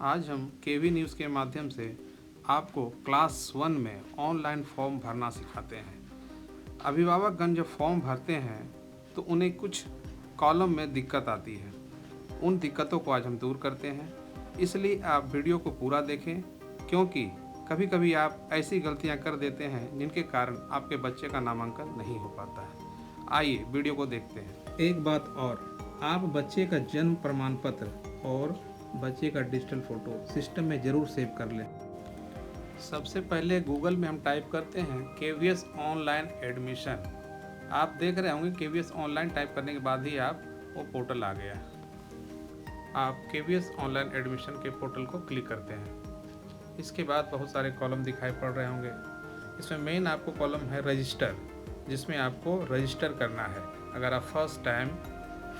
आज हम केवी न्यूज़ के माध्यम से आपको क्लास 1 में ऑनलाइन फॉर्म भरना सिखाते हैं। अभिभावकगण जब फॉर्म भरते हैं तो उन्हें कुछ कॉलम में दिक्कत आती है। उन दिक्कतों को आज हम दूर करते हैं, इसलिए आप वीडियो को पूरा देखें, क्योंकि कभी कभी आप ऐसी गलतियां कर देते हैं जिनके कारण आपके बच्चे का नामांकन नहीं हो पाता है। आइए वीडियो को देखते हैं। एक बात और, आप बच्चे का जन्म प्रमाण पत्र और बच्चे का डिजिटल फ़ोटो सिस्टम में ज़रूर सेव कर लें। सबसे पहले गूगल में हम टाइप करते हैं केवीएस ऑनलाइन एडमिशन। आप देख रहे होंगे केवीएस ऑनलाइन टाइप करने के बाद ही आप वो पोर्टल आ गया। आप केवीएस ऑनलाइन एडमिशन के पोर्टल को क्लिक करते हैं। इसके बाद बहुत सारे कॉलम दिखाई पड़ रहे होंगे। इसमें मेन आपको कॉलम है रजिस्टर, जिसमें आपको रजिस्टर करना है अगर आप फर्स्ट टाइम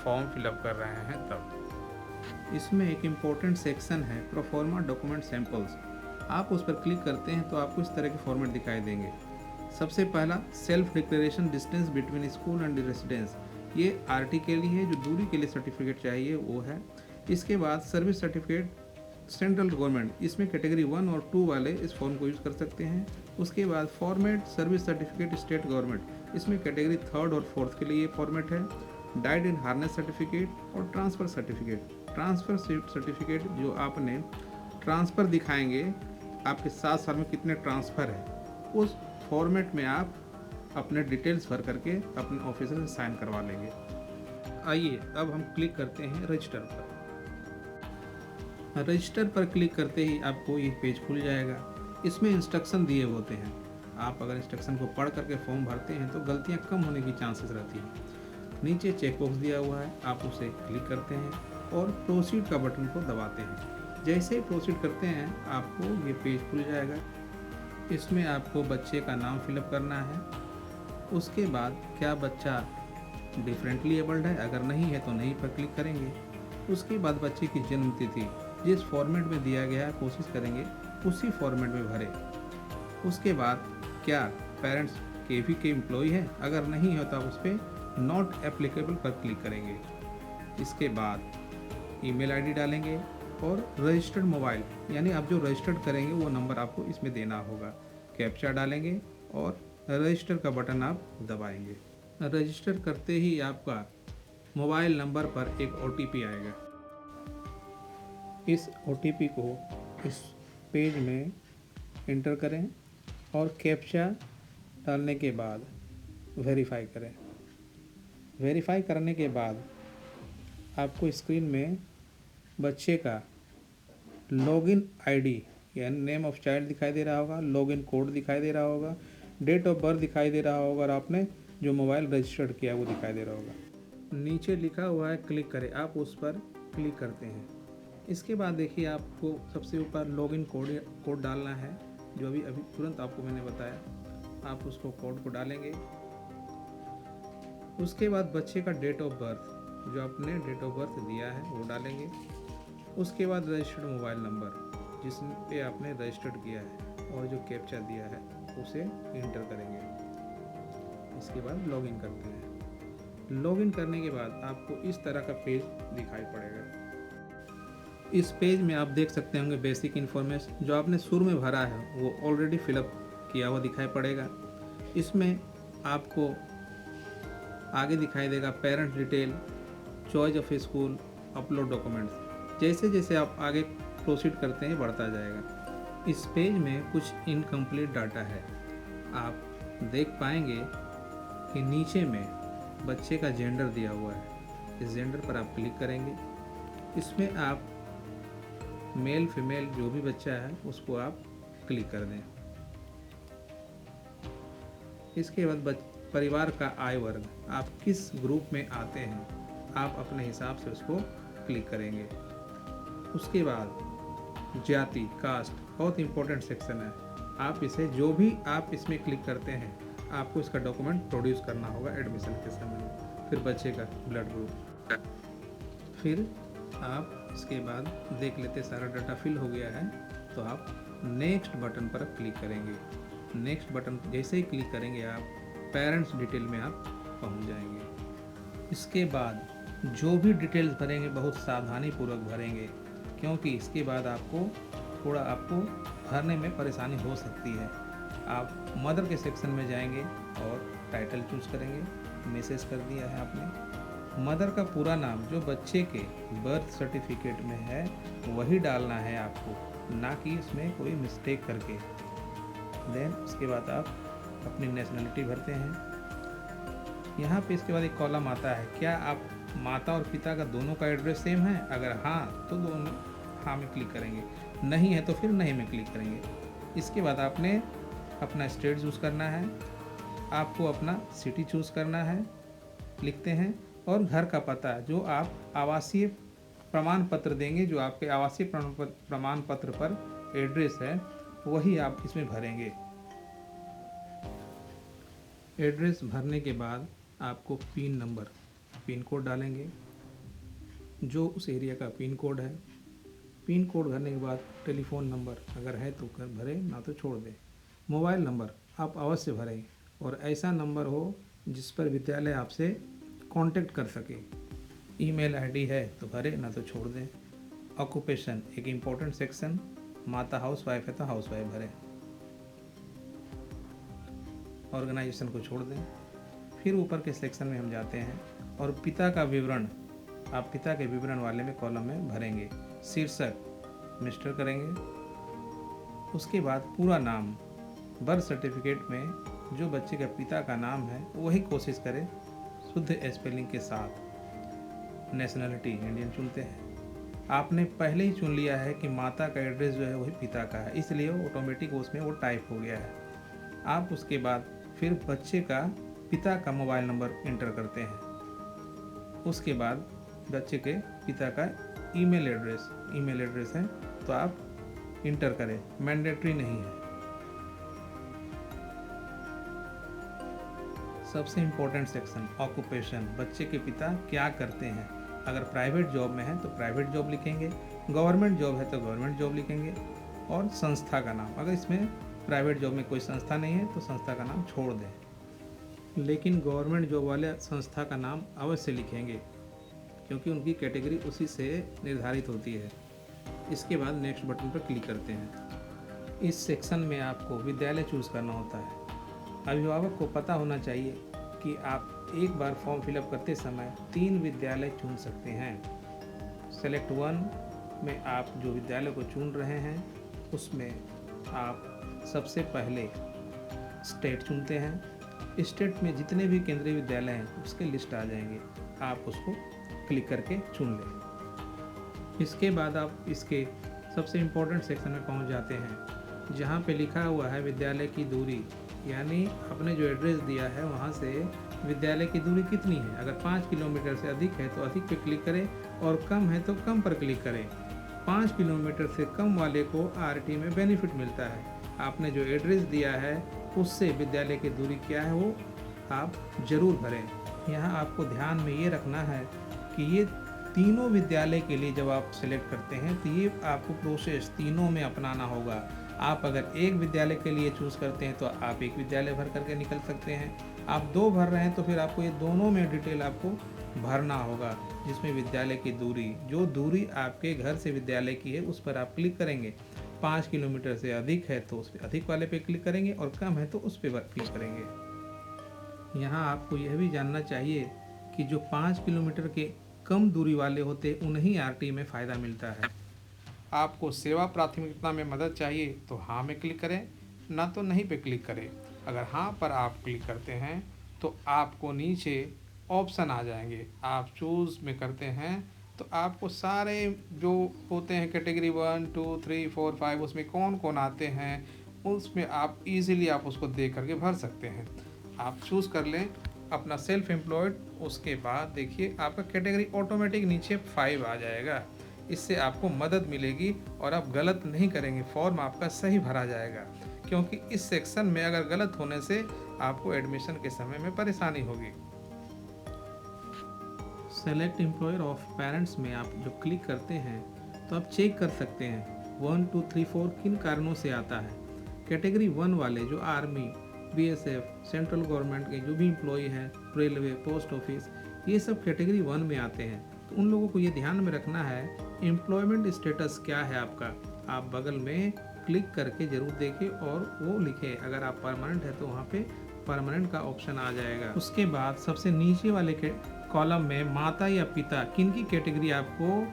फॉर्म फिलअप कर रहे हैं तब। इसमें एक इम्पोर्टेंट सेक्शन है प्रोफॉर्मा डॉक्यूमेंट सैंपल्स। आप उस पर क्लिक करते हैं तो आपको इस तरह के फॉर्मेट दिखाई देंगे। सबसे पहला self declaration distance between school and residence, ये आरटी के लिए है, जो दूरी के लिए सर्टिफिकेट चाहिए वो है। इसके बाद सर्विस सर्टिफिकेट सेंट्रल गवर्नमेंट, इसमें कैटेगरी 1 और 2 वाले इस फॉर्म को यूज़ कर सकते हैं। उसके बाद format service certificate state government, इसमें कैटेगरी 3rd और 4th के लिए ये फॉर्मेट है। डाइड इन हार्नेस सर्टिफिकेट और ट्रांसफ़र सर्टिफिकेट। ट्रांसफ़र सर्टिफिकेट जो आपने ट्रांसफ़र दिखाएंगे, आपके 7 साल में कितने ट्रांसफ़र है, उस फॉर्मेट में आप अपने डिटेल्स भर करके अपने ऑफिसर से साइन करवा लेंगे। आइए अब हम क्लिक करते हैं रजिस्टर पर। रजिस्टर पर क्लिक करते ही आपको ये पेज खुल जाएगा। इसमें इंस्ट्रक्शन दिए होते हैं। आप अगर इंस्ट्रक्शन को पढ़ करके फॉर्म भरते हैं तो गलतियां कम होने की चांसेस रहती हैं। नीचे चेक बॉक्स दिया हुआ है, आप उसे क्लिक करते हैं और प्रोसीड का बटन को दबाते हैं। जैसे ही प्रोसीड करते हैं आपको ये पेज खुल जाएगा। इसमें आपको बच्चे का नाम फिलअप करना है। उसके बाद क्या बच्चा डिफरेंटली एबल्ड है, अगर नहीं है तो नहीं पर क्लिक करेंगे। उसके बाद बच्चे की जन्म तिथि जिस फॉर्मेट में दिया गया है कोशिश करेंगे उसी फॉर्मेट में भरें। उसके बाद क्या पेरेंट्स केवी के एम्प्लॉय है, अगर नहीं है तो आप उस पर नॉट एप्लीकेबल पर क्लिक करेंगे। इसके बाद ईमेल आईडी डालेंगे और रजिस्टर्ड मोबाइल, यानी आप जो रजिस्टर्ड करेंगे वो नंबर आपको इसमें देना होगा। कैप्चा डालेंगे और रजिस्टर का बटन आप दबाएंगे। रजिस्टर करते ही आपका मोबाइल नंबर पर एक OTP आएगा। इस OTP को इस पेज में इंटर करें और कैप्चा डालने के बाद वेरीफाई करें। वेरीफाई करने के बाद आपको स्क्रीन में बच्चे का लॉगिन आईडी यानी नेम ऑफ चाइल्ड दिखाई दे रहा होगा, लॉगिन कोड दिखाई दे रहा होगा, डेट ऑफ बर्थ दिखाई दे रहा होगा और आपने जो मोबाइल रजिस्टर्ड किया वो दिखाई दे रहा होगा। नीचे लिखा हुआ है क्लिक करें, आप उस पर क्लिक करते हैं। इसके बाद देखिए आपको सबसे ऊपर लॉगिन कोड डालना है, जो अभी तुरंत आपको मैंने बताया। आप उसको कोड को डालेंगे। उसके बाद बच्चे का डेट ऑफ बर्थ, जो आपने डेट ऑफ बर्थ दिया है वो डालेंगे। उसके बाद रजिस्टर्ड मोबाइल नंबर जिस पे आपने रजिस्टर्ड किया है और जो कैप्चा दिया है उसे इंटर करेंगे। इसके बाद लॉगिन करते हैं। लॉगिन करने के बाद आपको इस तरह का पेज दिखाई पड़ेगा। इस पेज में आप देख सकते होंगे बेसिक इन्फॉर्मेशन जो आपने शुरू में भरा है वो ऑलरेडी फिलअप किया हुआ दिखाई पड़ेगा। इसमें आपको आगे दिखाई देगा parent detail, choice of school, upload documents. जैसे जैसे आप आगे प्रोसीड करते हैं बढ़ता जाएगा। इस पेज में कुछ इनकम्प्लीट डाटा है। आप देख पाएंगे कि नीचे में बच्चे का जेंडर दिया हुआ है। इस जेंडर पर आप क्लिक करेंगे। इसमें आप मेल फीमेल जो भी बच्चा है उसको आप क्लिक कर दें। इसके बाद परिवार का आय वर्ग, आप किस ग्रुप में आते हैं आप अपने हिसाब से उसको क्लिक करेंगे। उसके बाद जाति कास्ट, बहुत इंपॉर्टेंट सेक्शन है। आप इसे जो भी आप इसमें क्लिक करते हैं आपको इसका डॉक्यूमेंट प्रोड्यूस करना होगा एडमिशन के समय में। फिर बच्चे का ब्लड ग्रुप, फिर आप इसके बाद देख लेते सारा डाटा फिल हो गया है तो आप नेक्स्ट बटन पर क्लिक करेंगे। नेक्स्ट बटन जैसे ही क्लिक करेंगे आप पेरेंट्स डिटेल में आप पहुंच जाएंगे। इसके बाद जो भी डिटेल्स भरेंगे बहुत सावधानी पूर्वक भरेंगे। क्योंकि इसके बाद आपको भरने में परेशानी हो सकती है। आप मदर के सेक्शन में जाएंगे और टाइटल चूज करेंगे। मैसेज कर दिया है आपने। मदर का पूरा नाम जो बच्चे के बर्थ सर्टिफिकेट में है वही डालना है आपको, ना कि इसमें कोई मिस्टेक करके। देन उसके बाद आप अपनी नेशनलिटी भरते हैं। यहाँ पे इसके बाद एक कॉलम आता है, क्या आप माता और पिता का दोनों का एड्रेस सेम है? अगर हाँ तो दोनों हाँ में क्लिक करेंगे, नहीं है तो फिर नहीं में क्लिक करेंगे। इसके बाद आपने अपना स्टेट चूज़ करना है, आपको अपना सिटी चूज़ करना है, लिखते हैं। और घर का पता जो आप आवासीय प्रमाण पत्र देंगे, जो आपके आवासीय प्रमाण पत्र पर एड्रेस है वही आप इसमें भरेंगे। एड्रेस भरने के बाद आपको पिन कोड डालेंगे, जो उस एरिया का पिन कोड है। पिन कोड भरने के बाद टेलीफोन नंबर अगर है तो कर भरें, ना तो छोड़ दें। मोबाइल नंबर आप अवश्य भरें और ऐसा नंबर हो जिस पर विद्यालय आपसे कांटेक्ट कर सके। ईमेल आईडी है तो भरें, ना तो छोड़ दें। ऑक्यूपेशन एक इम्पोर्टेंट सेक्शन, माता हाउसवाइफ है तो हाउसवाइफ भरें। ऑर्गेनाइजेशन को छोड़ दें। फिर ऊपर के सेक्शन में हम जाते हैं और पिता का विवरण आप पिता के विवरण वाले में कॉलम में भरेंगे। शीर्षक मिस्टर करेंगे। उसके बाद पूरा नाम, बर्थ सर्टिफिकेट में जो बच्चे का पिता का नाम है वही कोशिश करें शुद्ध स्पेलिंग के साथ। नेशनलिटी इंडियन चुनते हैं। आपने पहले ही चुन लिया है कि माता का एड्रेस जो है वही पिता का है, इसलिए ऑटोमेटिक उसमें वो टाइप हो गया है। आप उसके बाद फिर बच्चे का पिता का मोबाइल नंबर इंटर करते हैं। उसके बाद बच्चे के पिता का ईमेल एड्रेस है तो आप इंटर करें, मैंडेटरी नहीं है। सबसे इम्पोर्टेंट सेक्शन ऑक्यूपेशन, बच्चे के पिता क्या करते हैं। अगर प्राइवेट जॉब में है तो प्राइवेट जॉब लिखेंगे, गवर्नमेंट जॉब है तो गवर्नमेंट जॉब लिखेंगे। और संस्था का नाम, अगर इसमें प्राइवेट जॉब में कोई संस्था नहीं है तो संस्था का नाम छोड़ दें, लेकिन गवर्नमेंट जॉब वाले संस्था का नाम अवश्य लिखेंगे क्योंकि उनकी कैटेगरी उसी से निर्धारित होती है। इसके बाद नेक्स्ट बटन पर क्लिक करते हैं। इस सेक्शन में आपको विद्यालय चूज़ करना होता है। अभिभावक को पता होना चाहिए कि आप एक बार फॉर्म फिलअप करते समय 3 विद्यालय चुन सकते हैं। सेलेक्ट 1 में आप जो विद्यालय को चुन रहे हैं उसमें आप सबसे पहले स्टेट चुनते हैं। स्टेट में जितने भी केंद्रीय विद्यालय हैं उसके लिस्ट आ जाएंगे, आप उसको क्लिक करके चुन लें। इसके बाद आप इसके सबसे इम्पोर्टेंट सेक्शन में पहुंच जाते हैं जहां पे लिखा हुआ है विद्यालय की दूरी, यानी आपने जो एड्रेस दिया है वहां से विद्यालय की दूरी कितनी है। अगर 5 किलोमीटर से अधिक है तो अधिक पे क्लिक करें और कम है तो कम पर क्लिक करें। 5 किलोमीटर से कम वाले को आरटी में बेनिफिट मिलता है। आपने जो एड्रेस दिया है उससे विद्यालय की दूरी क्या है वो आप ज़रूर भरें। यहाँ आपको ध्यान में ये रखना है कि ये तीनों विद्यालय के लिए जब आप सेलेक्ट करते हैं तो ये आपको प्रोसेस तीनों में अपनाना होगा। आप अगर एक विद्यालय के लिए चूज़ करते हैं तो आप एक विद्यालय भर करके निकल सकते हैं। आप 2 भर रहे हैं तो फिर आपको ये दोनों में डिटेल आपको भरना होगा, जिसमें विद्यालय की दूरी, जो दूरी आपके घर से विद्यालय की है उस पर आप क्लिक करेंगे। 5 किलोमीटर से अधिक है तो उस पर अधिक वाले पे क्लिक करेंगे और कम है तो उस पर क्लिक करेंगे। यहाँ आपको यह भी जानना चाहिए कि जो 5 किलोमीटर के कम दूरी वाले होते हैं उन्हीं आरटी में फ़ायदा मिलता है। आपको सेवा प्राथमिकता में मदद चाहिए तो हाँ में क्लिक करें, ना तो नहीं पे क्लिक करें। अगर हाँ पर आप क्लिक करते हैं तो आपको नीचे ऑप्शन आ जाएंगे। आप चूज़ में करते हैं तो आपको सारे जो होते हैं कैटेगरी 1, 2, 3, 4, 5 उसमें कौन कौन आते हैं उसमें आप इजीली आप उसको देख करके भर सकते हैं। आप चूज़ कर लें अपना सेल्फ एम्प्लॉयड, उसके बाद देखिए आपका कैटेगरी ऑटोमेटिक नीचे 5 आ जाएगा। इससे आपको मदद मिलेगी और आप गलत नहीं करेंगे, फॉर्म आपका सही भरा जाएगा। क्योंकि इस सेक्शन में अगर गलत होने से आपको एडमिशन के समय में परेशानी होगी। सेलेक्ट एम्प्लॉयर ऑफ पेरेंट्स में आप जब क्लिक करते हैं तो आप चेक कर सकते हैं 1, 2, 3, 4 किन कारणों से आता है। कैटेगरी 1 वाले जो आर्मी, बीएसएफ, सेंट्रल गवर्नमेंट के जो भी एम्प्लॉय हैं, रेलवे, पोस्ट ऑफिस, ये सब कैटेगरी 1 में आते हैं। तो उन लोगों को ये ध्यान में रखना है एम्प्लॉयमेंट स्टेटस क्या है आपका, आप बगल में क्लिक करके ज़रूर देखें और वो लिखें। अगर आप परमानेंट है तो वहाँ पे परमानेंट का ऑप्शन आ जाएगा। उसके बाद सबसे नीचे वाले के कॉलम में माता या पिता किन की कैटेगरी आपको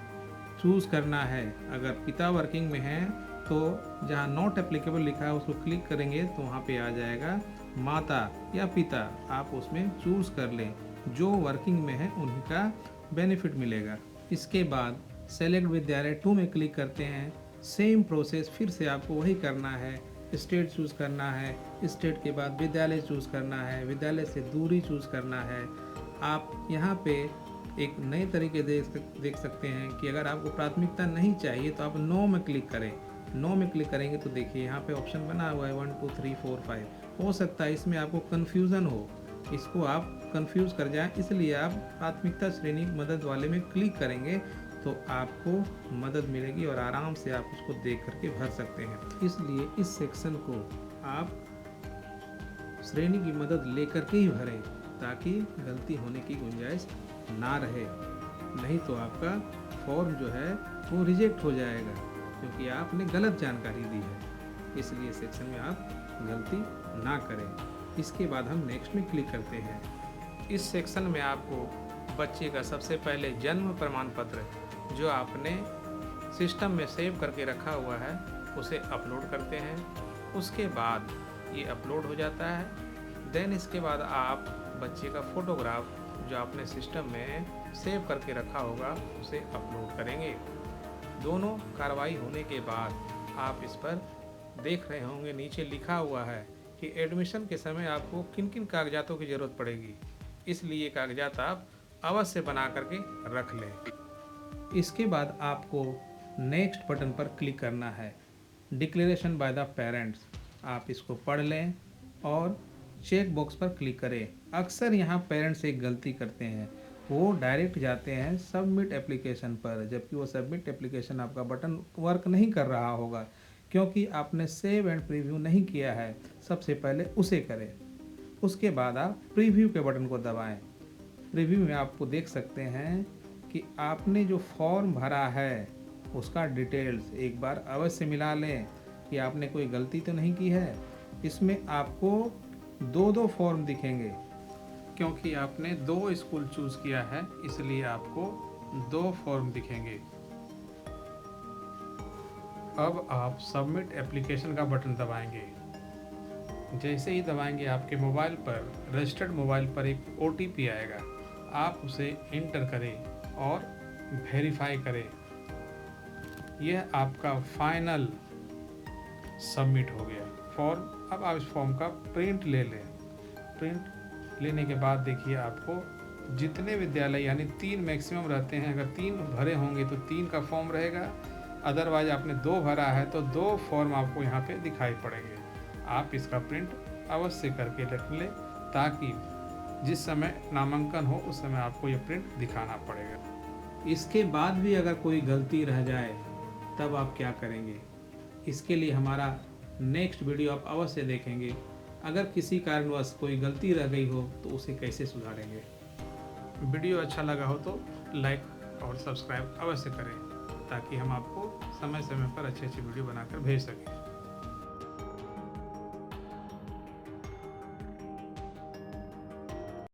चूज़ करना है। अगर पिता वर्किंग में है तो जहाँ नॉट एप्लीकेबल लिखा है उसको क्लिक करेंगे तो वहाँ पे आ जाएगा माता या पिता, आप उसमें चूज़ कर लें। जो वर्किंग में है उन्हीं का बेनिफिट मिलेगा। इसके बाद सेलेक्ट विद्यालय 2 में क्लिक करते हैं। सेम प्रोसेस फिर से आपको वही करना है, स्टेट चूज़ करना है, स्टेट के बाद विद्यालय चूज़ करना है, विद्यालय से दूरी चूज़ करना है। आप यहाँ पे एक नए तरीके देख सकते हैं कि अगर आपको प्राथमिकता नहीं चाहिए तो आप नो में क्लिक करें। नो में क्लिक करेंगे तो देखिए यहाँ पे ऑप्शन बना हुआ है 1 2 3 4 5। हो सकता है इसमें आपको कन्फ्यूज़न हो, इसको आप कंफ्यूज कर जाएं, इसलिए आप प्राथमिकता श्रेणी मदद वाले में क्लिक करेंगे तो आपको मदद मिलेगी और आराम से आप उसको देख करके भर सकते हैं। इसलिए इस सेक्शन को आप श्रेणी की मदद लेकर के ही भरें ताकि गलती होने की गुंजाइश ना रहे, नहीं तो आपका फॉर्म जो है वो रिजेक्ट हो जाएगा क्योंकि आपने गलत जानकारी दी है। इसलिए सेक्शन में आप गलती ना करें। इसके बाद हम नेक्स्ट में क्लिक करते हैं। इस सेक्शन में आपको बच्चे का सबसे पहले जन्म प्रमाण पत्र जो आपने सिस्टम में सेव करके रखा हुआ है उसे अपलोड करते हैं। उसके बाद ये अपलोड हो जाता है। देन इसके बाद आप बच्चे का फोटोग्राफ जो आपने सिस्टम में सेव करके रखा होगा उसे अपलोड करेंगे। दोनों कार्रवाई होने के बाद आप इस पर देख रहे होंगे नीचे लिखा हुआ है कि एडमिशन के समय आपको किन किन कागजातों की ज़रूरत पड़ेगी, इसलिए कागजात आप अवश्य बना करके रख लें। इसके बाद आपको नेक्स्ट बटन पर क्लिक करना है, डिक्लेरेशन बाय द पेरेंट्स। आप इसको पढ़ लें और चेक बॉक्स पर क्लिक करें। अक्सर यहाँ पेरेंट्स एक गलती करते हैं, वो डायरेक्ट जाते हैं सबमिट एप्लीकेशन पर, जबकि वो सबमिट एप्लीकेशन आपका बटन वर्क नहीं कर रहा होगा क्योंकि आपने सेव एंड प्रीव्यू नहीं किया है। सबसे पहले उसे करें, उसके बाद आप प्रीव्यू के बटन को दबाएं। प्रीव्यू में आपको देख सकते हैं कि आपने जो फॉर्म भरा है उसका डिटेल्स एक बार अवश्य मिला लें कि आपने कोई गलती तो नहीं की है। इसमें आपको 2 फॉर्म दिखेंगे क्योंकि आपने 2 स्कूल चूज़ किया है, इसलिए आपको 2 फॉर्म दिखेंगे। अब आप सबमिट एप्लीकेशन का बटन दबाएंगे। जैसे ही दबाएंगे आपके मोबाइल पर, रजिस्टर्ड मोबाइल पर एक OTP आएगा। आप उसे इंटर करें और वेरीफाई करें। यह आपका फाइनल सबमिट हो गया फॉर्म। अब आप इस फॉर्म का प्रिंट ले लें। प्रिंट लेने के बाद देखिए आपको जितने विद्यालय यानी 3 मैक्सिमम रहते हैं, अगर 3 भरे होंगे तो 3 का फॉर्म रहेगा, अदरवाइज आपने 2 भरा है तो 2 फॉर्म आपको यहाँ पे दिखाई पड़ेंगे। आप इसका प्रिंट अवश्य करके रख लें ताकि जिस समय नामांकन हो उस समय आपको ये प्रिंट दिखाना पड़ेगा। इसके बाद भी अगर कोई गलती रह जाए तब आप क्या करेंगे, इसके लिए हमारा नेक्स्ट वीडियो आप अवश्य देखेंगे। अगर किसी कारणवश कोई गलती रह गई हो तो उसे कैसे सुधारेंगे। वीडियो अच्छा लगा हो तो लाइक और सब्सक्राइब अवश्य करें ताकि हम आपको समय समय पर अच्छी वीडियो बनाकर भेज सकें।